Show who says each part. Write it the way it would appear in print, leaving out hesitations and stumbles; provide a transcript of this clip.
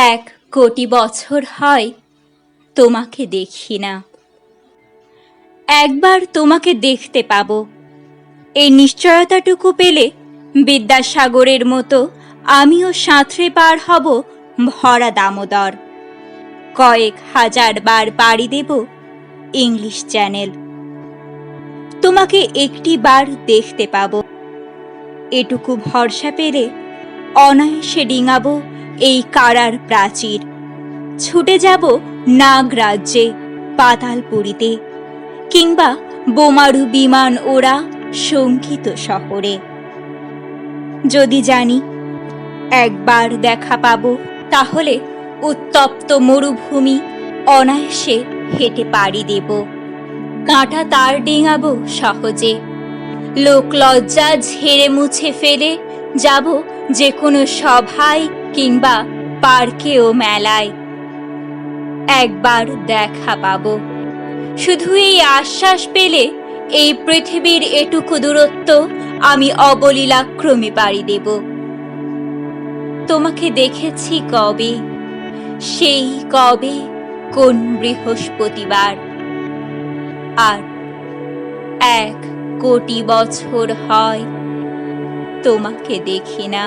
Speaker 1: এক কোটি বছর হয় তোমাকে দেখি না। একবার তোমাকে দেখতে পাবো, এই নিশ্চয়তাটুকু পেলে বিদ্যাসাগরের মতো আমিও সাঁতরে পার হব ভরা দামোদর। কয়েক হাজার বার পাড়ি দেব ইংলিশ চ্যানেল। তোমাকে একটি বার দেখতে পাবো, এটুকু ভরসা পেলে অনায়াসে ডিঙাবো এই কারার প্রাচীর। ছুটে যাব নাগরাজ্যে, পাতালপুরীতে, কিংবা বোমারু বিমান ওরা শঙ্কিত শহরে। যদি জানি একবার দেখা পাবো, তাহলে উত্তপ্ত মরুভূমি অনায়াসে হেঁটে পাড়ি দেব। কাঁটা তার ডিঙাবো সহজে, লোক লজ্জা ঝেড়ে মুছে ফেলে যাব যে কোনো সভায় কিংবা পার্কে ও মেলায়। একবার দেখা পাবো, শুধু এই আশ্বাস পেলে এই পৃথিবীর এটুকু দূরত্ব আমি অবলীলাক্রমে পাড়ি দেব। তোমাকে দেখেছি কবে, সেই কবে কোন বৃহস্পতিবার। আর 1 কোটি বছর হয় তোমাকে দেখি না।